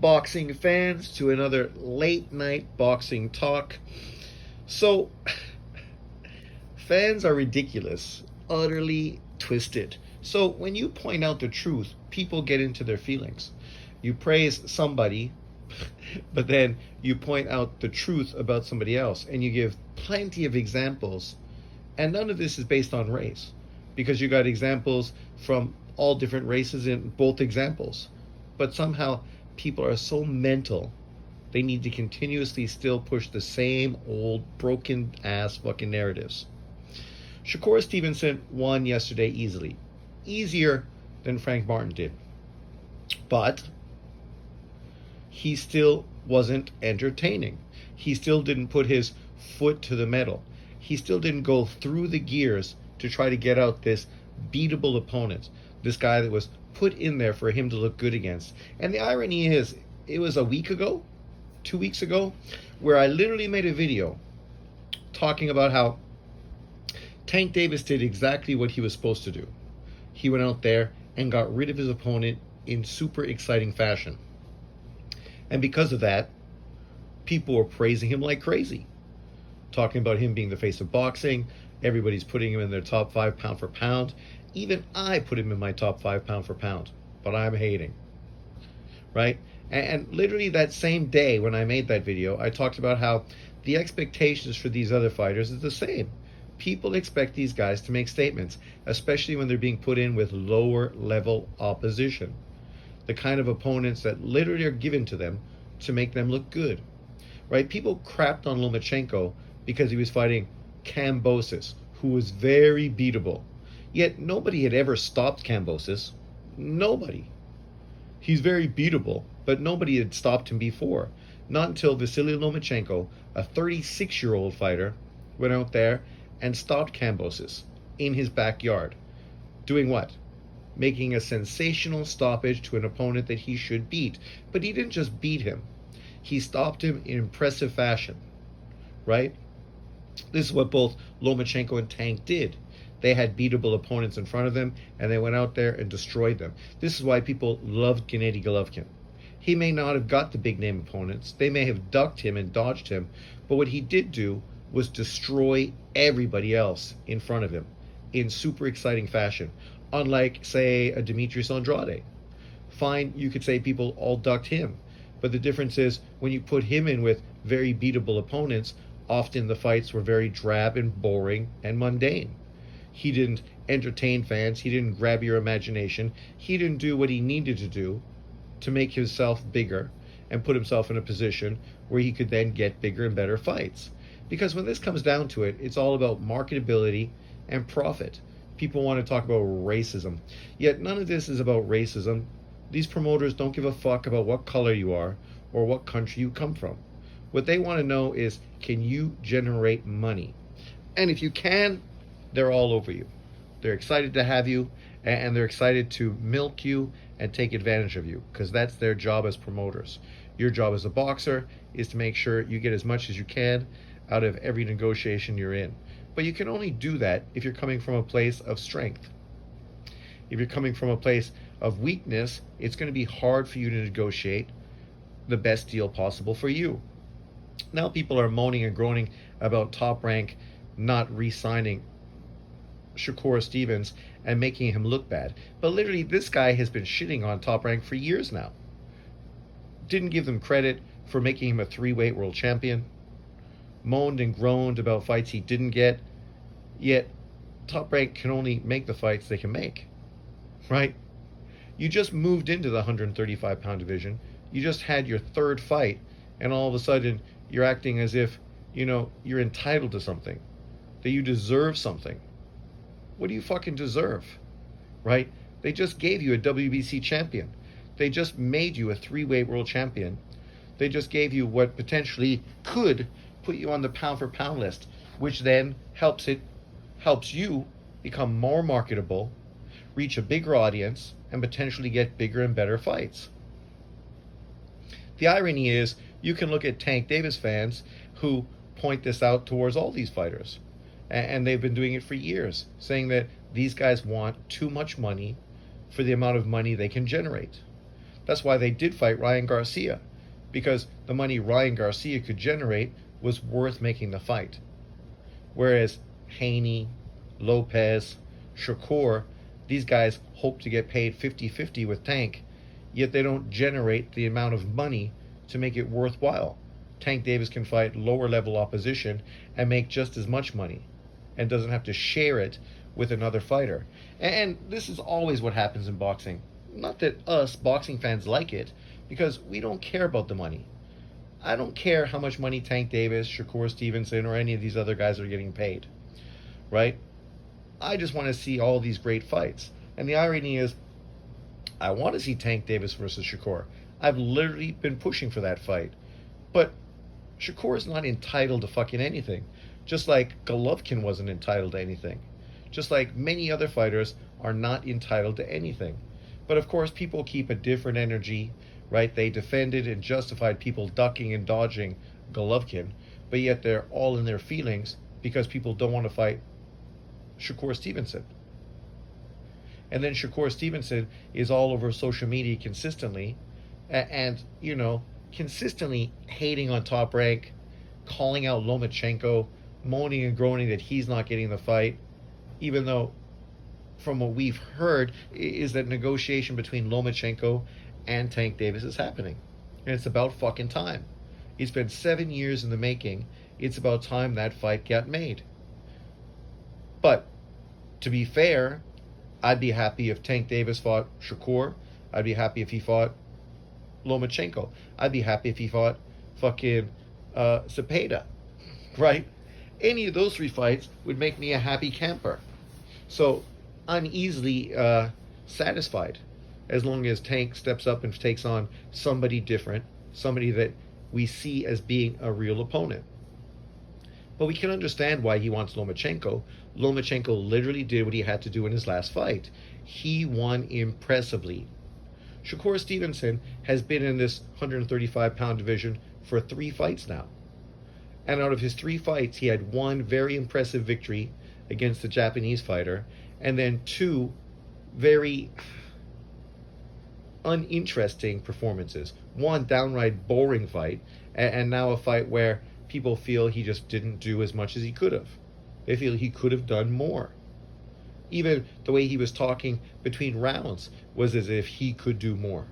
boxing fans, to another late night boxing talk. So, fans are ridiculous, utterly twisted. So, when you point out the truth, people get into their feelings. You praise somebody, but then you point out the truth about somebody else, and you give plenty of examples, and none of this is based on race, because you got examples from all different races in both examples. But somehow people are so mental, they need to continuously still push the same old broken ass fucking narratives. Shakur Stevenson won yesterday easily. Easier than Frank Martin did. But he still wasn't entertaining. He still didn't put his foot to the metal. He still didn't go through the gears to try to get out this beatable opponent, this guy that was put in there for him to look good against. And the irony is, it was a week ago, 2 weeks ago, where I literally made a video talking about how Tank Davis did exactly what he was supposed to do. He went out there and got rid of his opponent in super exciting fashion. And because of that, people were praising him like crazy. Talking about him being the face of boxing. Everybody's putting him in their top 5 pound for pound. Even I put him in my top 5 pound for pound. But I'm hating. Right? And literally that same day when I made that video, I talked about how the expectations for these other fighters is the same. People expect these guys to make statements, especially when they're being put in with lower level opposition. The kind of opponents that literally are given to them to make them look good. Right? People crapped on Lomachenko because he was fighting Kambosos, who was very beatable. Yet nobody had ever stopped Kambosos. Nobody. He's very beatable, but nobody had stopped him before. Not until Vasily Lomachenko, a 36-year-old fighter, went out there and stopped Kambosos in his backyard. Doing what? Making a sensational stoppage to an opponent that he should beat. But he didn't just beat him. He stopped him in impressive fashion. Right? This is what both Lomachenko and Tank did. They had beatable opponents in front of them, and they went out there and destroyed them. This is why people loved Gennady Golovkin. He may not have got the big-name opponents. They may have ducked him and dodged him, but what he did do was destroy everybody else in front of him in super exciting fashion. Unlike, say, a Demetrius Andrade. Fine, you could say people all ducked him, but the difference is when you put him in with very beatable opponents, often the fights were very drab and boring and mundane. He didn't entertain fans. He didn't grab your imagination. He didn't do what he needed to do to make himself bigger and put himself in a position where he could then get bigger and better fights. Because when this comes down to it, it's all about marketability and profit. People want to talk about racism. Yet none of this is about racism. These promoters don't give a fuck about what color you are or what country you come from. What they want to know is, can you generate money? And if you can, they're all over you. They're excited to have you, and they're excited to milk you and take advantage of you, because that's their job as promoters. Your job as a boxer is to make sure you get as much as you can out of every negotiation you're in. But you can only do that if you're coming from a place of strength. If you're coming from a place of weakness, it's going to be hard for you to negotiate the best deal possible for you. Now people are moaning and groaning about Top Rank not re-signing Shakur Stevens and making him look bad. But literally, this guy has been shitting on Top Rank for years now. Didn't give them credit for making him a 3-weight world champion. Moaned and groaned about fights he didn't get. Yet, Top Rank can only make the fights they can make. Right? You just moved into the 135-pound division. You just had your 3rd fight, and all of a sudden, you're acting as if, you're entitled to something. That you deserve something. What do you fucking deserve? Right? They just gave you a WBC champion. They just made you a 3-weight world champion. They just gave you what potentially could put you on the pound for pound list, which then helps you become more marketable, reach a bigger audience, and potentially get bigger and better fights. The irony is, you can look at Tank Davis fans who point this out towards all these fighters. And they've been doing it for years, saying that these guys want too much money for the amount of money they can generate. That's why they did fight Ryan Garcia, because the money Ryan Garcia could generate was worth making the fight. Whereas Haney, Lopez, Shakur, these guys hope to get paid 50-50 with Tank, yet they don't generate the amount of money to make it worthwhile. Tank Davis can fight lower level opposition and make just as much money and doesn't have to share it with another fighter. And this is always what happens in boxing. Not that us boxing fans like it, because we don't care about the money. I don't care how much money Tank Davis, Shakur Stevenson, or any of these other guys are getting paid, right? I just want to see all these great fights. And the irony is, I want to see Tank Davis versus Shakur. I've literally been pushing for that fight. But Shakur is not entitled to fucking anything. Just like Golovkin wasn't entitled to anything. Just like many other fighters are not entitled to anything. But of course, people keep a different energy, right? They defended and justified people ducking and dodging Golovkin, but yet they're all in their feelings because people don't want to fight Shakur Stevenson. And then Shakur Stevenson is all over social media consistently, and consistently hating on Top Rank, calling out Lomachenko, moaning and groaning that he's not getting the fight, even though from what we've heard is that negotiation between Lomachenko and Tank Davis is happening. And it's about fucking time. It's been 7 years in the making. It's about time that fight got made. But to be fair, I'd be happy if Tank Davis fought Shakur. I'd be happy if he fought Lomachenko. I'd be happy if he fought fucking Zepeda, right? Any of those three fights would make me a happy camper. So I'm easily satisfied as long as Tank steps up and takes on somebody different, somebody that we see as being a real opponent. But we can understand why he wants Lomachenko. Lomachenko literally did what he had to do in his last fight. He won impressively. Shakur Stevenson has been in this 135-pound division for 3 fights now. And out of his 3 fights, he had 1 very impressive victory against the Japanese fighter, and then 2 very uninteresting performances. 1 downright boring fight, and now a fight where people feel he just didn't do as much as he could have. They feel he could have done more. Even the way he was talking between rounds was as if he could do more.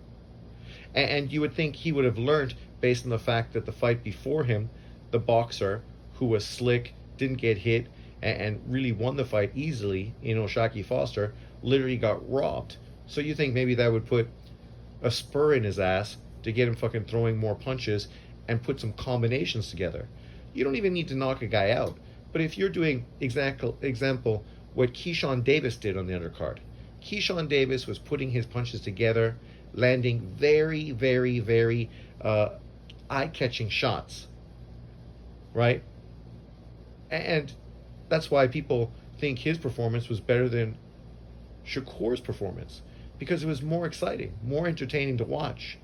And you would think he would have learned based on the fact that the fight before him, the boxer who was slick, didn't get hit, and really won the fight easily in O'Shaquie Foster, literally got robbed. So you think maybe that would put a spur in his ass to get him fucking throwing more punches and put some combinations together. You don't even need to knock a guy out. But if you're doing example what Keyshawn Davis did on the undercard, Keyshawn Davis was putting his punches together, landing very, very, very eye-catching shots, right? And that's why people think his performance was better than Shakur's performance, because it was more exciting, more entertaining to watch.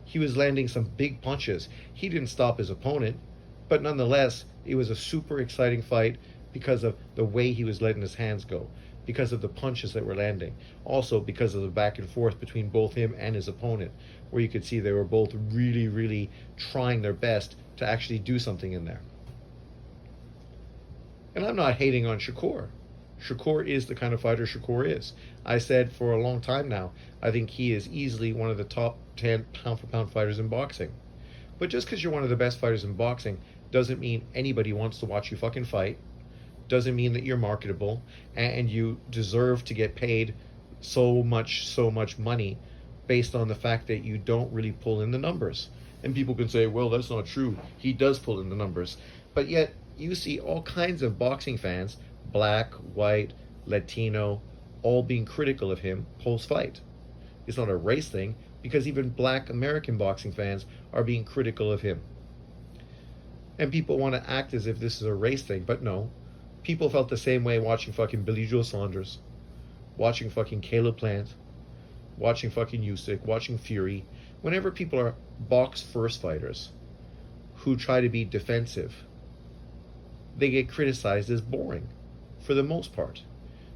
He was landing some big punches. He didn't stop his opponent, but nonetheless, it was a super exciting fight because of the way he was letting his hands go, because of the punches that were landing, also because of the back and forth between both him and his opponent, where you could see they were both really, really trying their best to actually do something in there. And I'm not hating on Shakur. Shakur is the kind of fighter Shakur is. I said for a long time now, I think he is easily one of the top 10 pound-for-pound fighters in boxing. But just because you're one of the best fighters in boxing doesn't mean anybody wants to watch you fucking fight. Doesn't mean that you're marketable and you deserve to get paid so much money based on the fact that you don't really pull in the numbers. And people can say, well, that's not true. He does pull in the numbers. But yet you see all kinds of boxing fans, black, white, Latino, all being critical of him post-fight. It's not a race thing, because even black American boxing fans are being critical of him. And people want to act as if this is a race thing, but no. People felt the same way watching fucking Billy Joe Saunders, watching fucking Caleb Plant, watching fucking Usyk, watching Fury. Whenever people are box-first fighters who try to be defensive, they get criticized as boring, for the most part,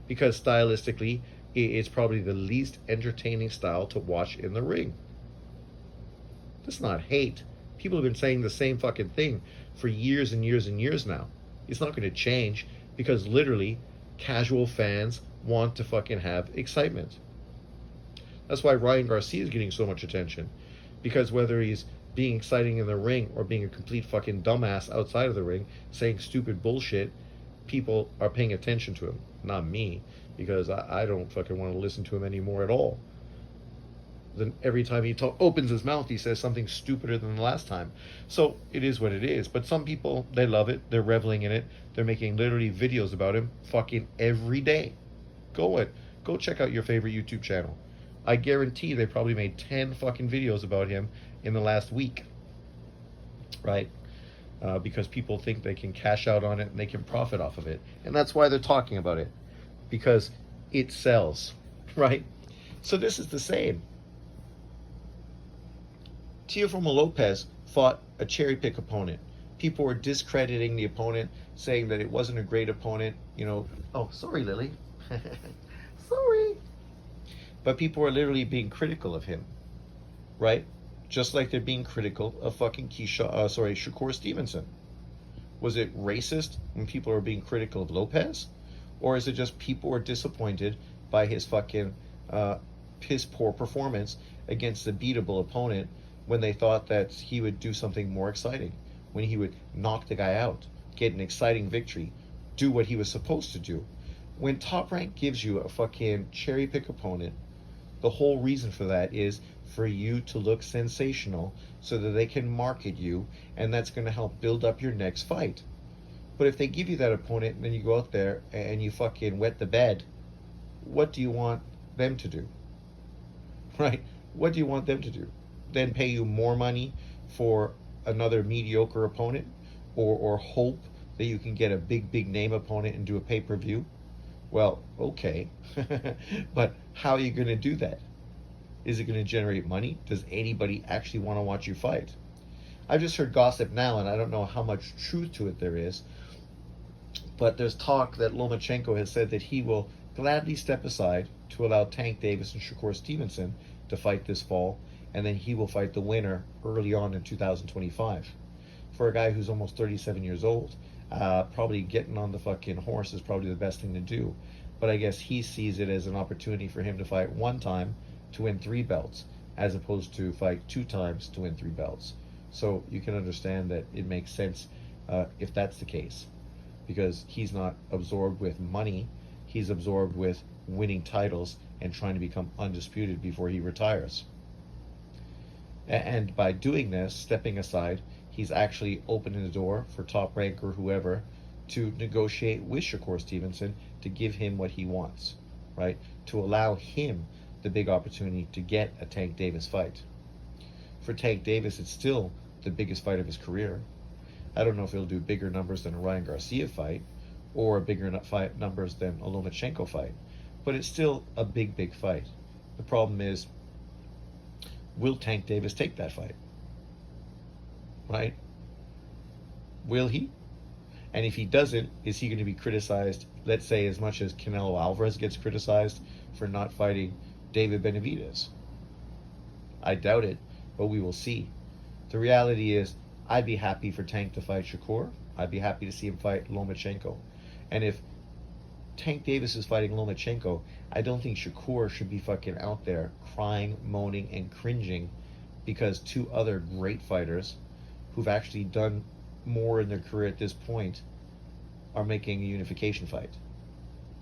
because stylistically, it's probably the least entertaining style to watch in the ring. That's not hate. People have been saying the same fucking thing for years and years and years now. It's not going to change because literally casual fans want to fucking have excitement. That's why Ryan Garcia is getting so much attention. Because whether he's being exciting in the ring or being a complete fucking dumbass outside of the ring, saying stupid bullshit, people are paying attention to him. Not me, because I don't fucking want to listen to him anymore at all. Then every time he opens his mouth, he says something stupider than the last time. So it is what it is. But some people, they love it. They're reveling in it. They're making literally videos about him fucking every day. Go check out your favorite YouTube channel. I guarantee they probably made 10 fucking videos about him in the last week. Right? Because people think they can cash out on it and they can profit off of it. And that's why they're talking about it. Because it sells. Right? So this is the same. Teofimo Lopez fought a cherry pick opponent. People were discrediting the opponent, saying that it wasn't a great opponent. Oh, sorry, Lily. Sorry. But people were literally being critical of him, right? Just like they're being critical of fucking Shakur Stevenson. Was it racist when people are being critical of Lopez? Or is it just people were disappointed by his fucking piss poor performance against a beatable opponent when they thought that he would do something more exciting, when he would knock the guy out, get an exciting victory, do what he was supposed to do? When Top Rank gives you a fucking cherry pick opponent, the whole reason for that is for you to look sensational so that they can market you, and that's going to help build up your next fight. But if they give you that opponent and then you go out there and you fucking wet the bed, what do you want them to do? Right? What do you want them to do? Then pay you more money for another mediocre opponent, or hope that you can get a big name opponent and do a pay-per-view? Well, okay. But how are you going to do that? Is it going to generate money? Does anybody actually want to watch you fight? I've just heard gossip now, and I don't know how much truth to it there is, but there's talk that Lomachenko has said that he will gladly step aside to allow Tank Davis and Shakur Stevenson to fight this fall, and then he will fight the winner early on in 2025. For a guy who's almost 37 years old, probably getting on the fucking horse is probably the best thing to do. But I guess he sees it as an opportunity for him to fight one time to win 3 belts, as opposed to fight 2 times to win 3 belts. So you can understand that it makes sense if that's the case, because he's not absorbed with money, he's absorbed with winning titles and trying to become undisputed before he retires. And by doing this, stepping aside, he's actually opening the door for Top Rank or whoever to negotiate with Shakur Stevenson to give him what he wants, right? To allow him the big opportunity to get a Tank Davis fight. For Tank Davis, it's still the biggest fight of his career. I don't know if he'll do bigger numbers than a Ryan Garcia fight or bigger fight numbers than a Lomachenko fight, but it's still a big fight. The problem is, will Tank Davis take that fight? Right? Will he? And if he doesn't, is he going to be criticized, let's say, as much as Canelo Alvarez gets criticized for not fighting David Benavidez? I doubt it, but we will see. The reality is, I'd be happy for Tank to fight Shakur. I'd be happy to see him fight Lomachenko. And if Tank Davis is fighting Lomachenko, I don't think Shakur should be fucking out there crying, moaning, and cringing because 2 other great fighters who've actually done more in their career at this point are making a unification fight.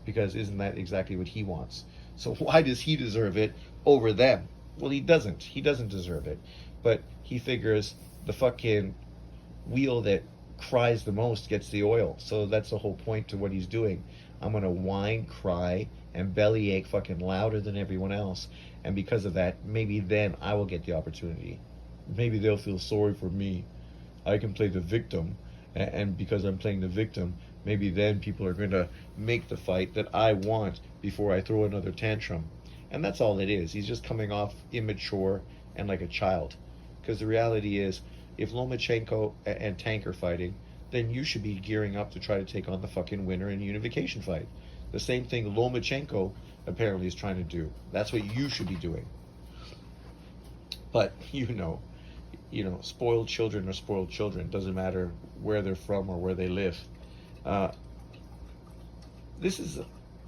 Because isn't that exactly what he wants? So why does he deserve it over them? Well, he doesn't. He doesn't deserve it. But he figures the fucking wheel that cries the most gets the oil. So that's the whole point to what he's doing. I'm going to whine, cry, and bellyache fucking louder than everyone else. And because of that, maybe then I will get the opportunity. Maybe they'll feel sorry for me. I can play the victim. And because I'm playing the victim, maybe then people are going to make the fight that I want before I throw another tantrum. And that's all it is. He's just coming off immature and like a child. Because the reality is, if Lomachenko and Tank are fighting, then you should be gearing up to try to take on the fucking winner in a unification fight. The same thing Lomachenko apparently is trying to do. That's what you should be doing. But, spoiled children are spoiled children. Doesn't matter where they're from or where they live. Uh, this is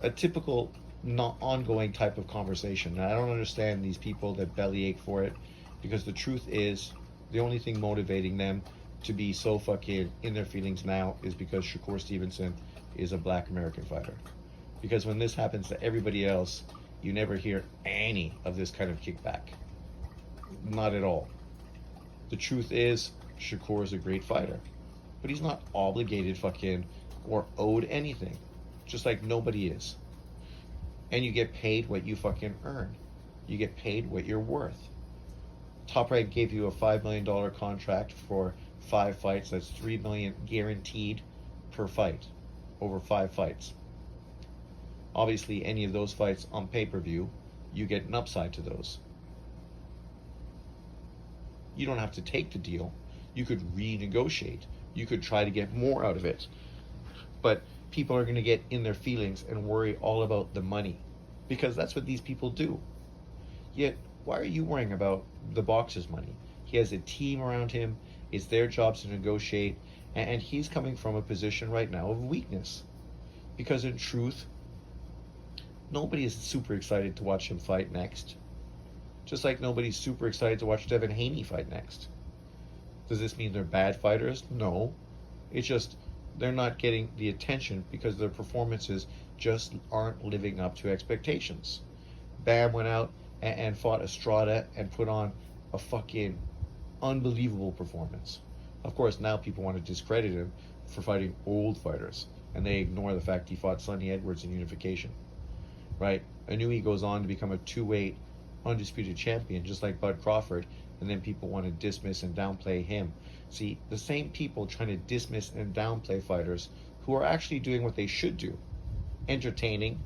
a typical not ongoing type of conversation. And I don't understand these people that bellyache for it, because the truth is the only thing motivating them to be so fucking in their feelings now is because Shakur Stevenson is a black American fighter. Because when this happens to everybody else, you never hear any of this kind of kickback. Not at all. The truth is, Shakur is a great fighter, but he's not obligated fucking or owed anything, just like nobody is. And you get paid what you fucking earn. You get paid what you're worth. Top Rank gave you a $5 million contract for 5 fights. That's $3 million guaranteed per fight over 5 fights. Obviously, any of those fights on pay-per-view, you get an upside to those. You don't have to take the deal. You could renegotiate. You could try to get more out of it. But people are going to get in their feelings and worry all about the money, because that's what these people do. Yet, why are you worrying about the boxer's money? He has a team around him. It's their job to negotiate. And he's coming from a position right now of weakness. Because in truth, nobody is super excited to watch him fight next. Just like nobody's super excited to watch Devin Haney fight next. Does this mean they're bad fighters? No. It's just they're not getting the attention because their performances just aren't living up to expectations. Bam went out and fought Estrada and put on a fucking unbelievable performance. Of course, now people want to discredit him for fighting old fighters, and they ignore the fact he fought Sonny Edwards in unification. Right? Inouye goes on to become a 2-weight undisputed champion, just like Bud Crawford, and then people want to dismiss and downplay him. See, the same people trying to dismiss and downplay fighters who are actually doing what they should do, entertaining,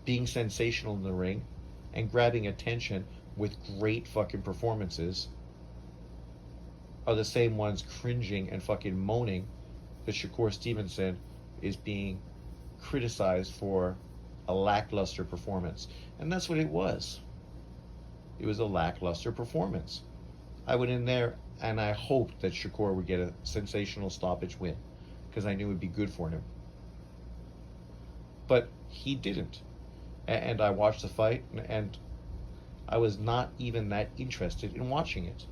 being sensational in the ring, and grabbing attention with great fucking performances, are the same ones cringing and fucking moaning that Shakur Stevenson is being criticized for a lackluster performance. And that's what it was. It was a lackluster performance. I went in there and I hoped that Shakur would get a sensational stoppage win, because I knew it would be good for him. But he didn't. And I watched the fight, and I was not even that interested in watching it.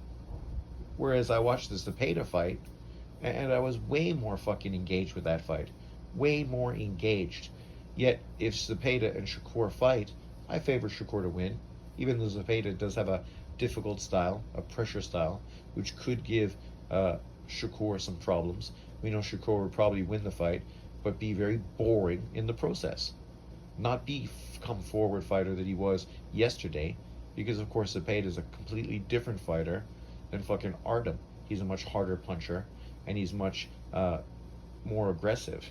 Whereas I watched the Zepeda fight, and I was way more fucking engaged with that fight. Way more engaged. Yet, if Zepeda and Shakur fight, I favor Shakur to win, even though Zepeda does have a difficult style, a pressure style, which could give Shakur some problems. We know Shakur would probably win the fight, but be very boring in the process. Not be come forward fighter that he was yesterday, because of course Zepeda is a completely different fighter than fucking Artem. He's a much harder puncher, and he's much more aggressive.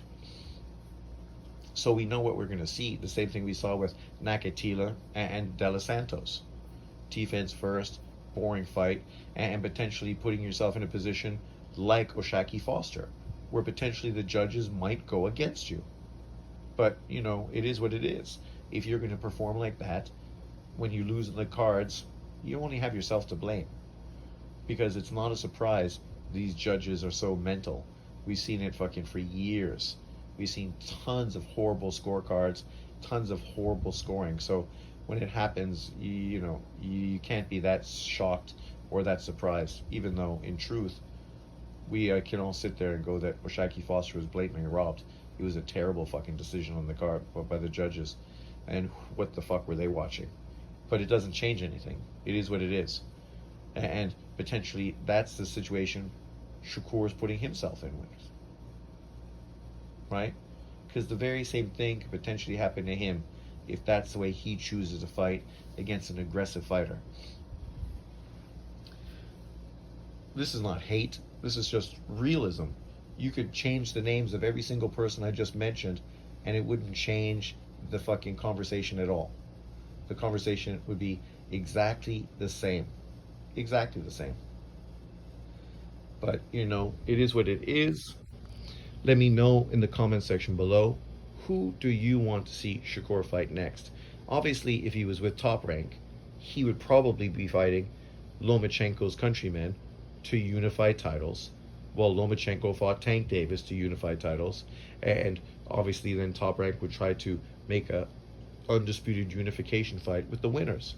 So we know what we're going to see. The same thing we saw with Nakatila and De Los Santos. Defense first, boring fight, and potentially putting yourself in a position like Oshaki Foster, where potentially the judges might go against you. But, it is what it is. If you're going to perform like that, when you lose in the cards, you only have yourself to blame. Because it's not a surprise these judges are so mental. We've seen it fucking for years. We've seen tons of horrible scorecards, tons of horrible scoring. So when it happens, you can't be that shocked or that surprised, even though in truth, we can all sit there and go that Oshaki Foster was blatantly robbed. It was a terrible fucking decision on the card by the judges. And what the fuck were they watching? But it doesn't change anything. It is what it is. And potentially that's the situation Shakur is putting himself in with. Right? Because the very same thing could potentially happen to him if that's the way he chooses to fight against an aggressive fighter. This is not hate. This is just realism. You could change the names of every single person I just mentioned, and it wouldn't change the fucking conversation at all. The conversation would be exactly the same. Exactly the same. But, it is what it is. Let me know in the comment section below, who do you want to see Shakur fight next? Obviously, if he was with Top Rank, he would probably be fighting Lomachenko's countryman, to unify titles, while Lomachenko fought Tank Davis to unify titles, and obviously then Top Rank would try to make a undisputed unification fight with the winners.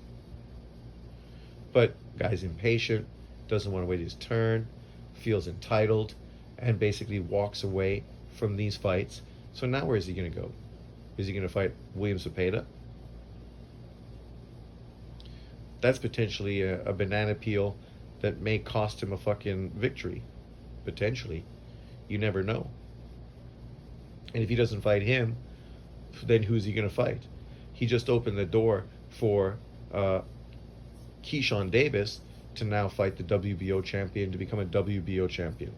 But guy's impatient, doesn't want to wait his turn, feels entitled, and basically walks away from these fights. So now where is he going to go? Is he going to fight William Zepeda? That's potentially a banana peel that may cost him a fucking victory. Potentially. You never know. And if he doesn't fight him, then who's he going to fight? He just opened the door for Keyshawn Davis to now fight the WBO champion, to become a WBO champion.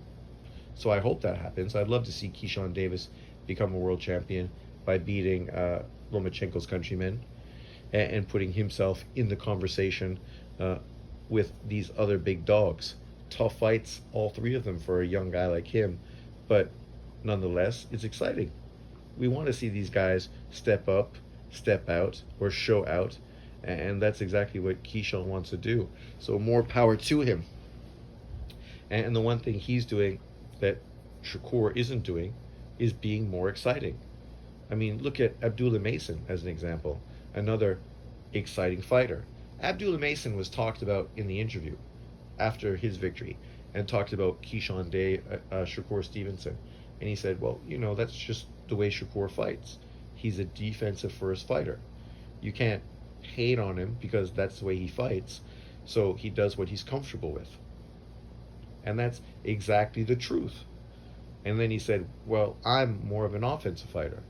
So I hope that happens. I'd love to see Keyshawn Davis become a world champion by beating Lomachenko's countrymen and putting himself in the conversation with these other big dogs. Tough fights, all three of them, for a young guy like him. But nonetheless, it's exciting. We want to see these guys step up, step out, or show out. And that's exactly what Keyshawn wants to do. So more power to him. And the one thing he's doing that Shakur isn't doing is being more exciting. I mean, look at Abdullah Mason as an example. Another exciting fighter. Abdullah Mason was talked about in the interview after his victory, and talked about Keyshawn Shakur Stevenson. And he said, well, that's just the way Shakur fights. He's a defensive first fighter. You can't hate on him because that's the way he fights. So he does what he's comfortable with. And that's exactly the truth. And then he said, well, I'm more of an offensive fighter.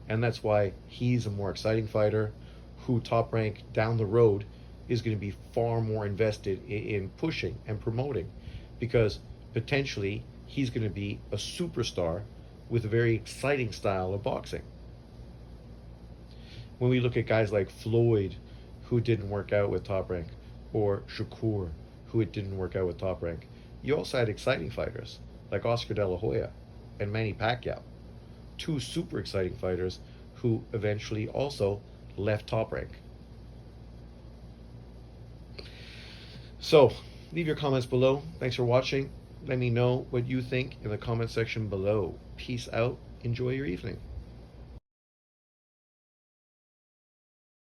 And that's why he's a more exciting fighter who Top Rank down the road is going to be far more invested in pushing and promoting, because potentially he's going to be a superstar with a very exciting style of boxing. When we look at guys like Floyd, who didn't work out with Top Rank, or Shakur, who it didn't work out with Top Rank, you also had exciting fighters like Oscar De La Hoya and Manny Pacquiao, two super exciting fighters who eventually also left Top Rank. So, leave your comments below. Thanks for watching. Let me know what you think in the comment section below. Peace out. Enjoy your evening.